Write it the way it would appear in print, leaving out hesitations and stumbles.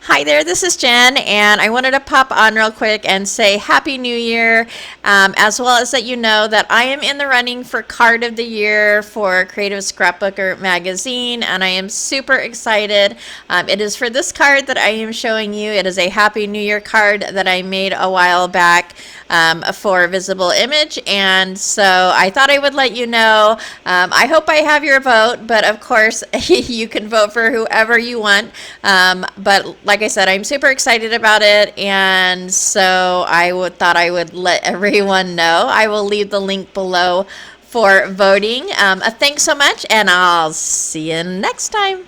Hi there, this is Jen, and I wanted to pop on real quick and say Happy New Year, as well as let you know that I am in the running for Card of the Year for Creative Scrapbooker Magazine, and I am super excited. It is for this card that I am showing you. It is a Happy New Year card that I made a while back for Visible Image, and so I thought I would let you know. I hope I have your vote, but of course, you can vote for whoever you want. But like I said, I'm super excited about it, and so thought I would let everyone know. I will leave the link below for voting. Thanks so much, and I'll see you next time.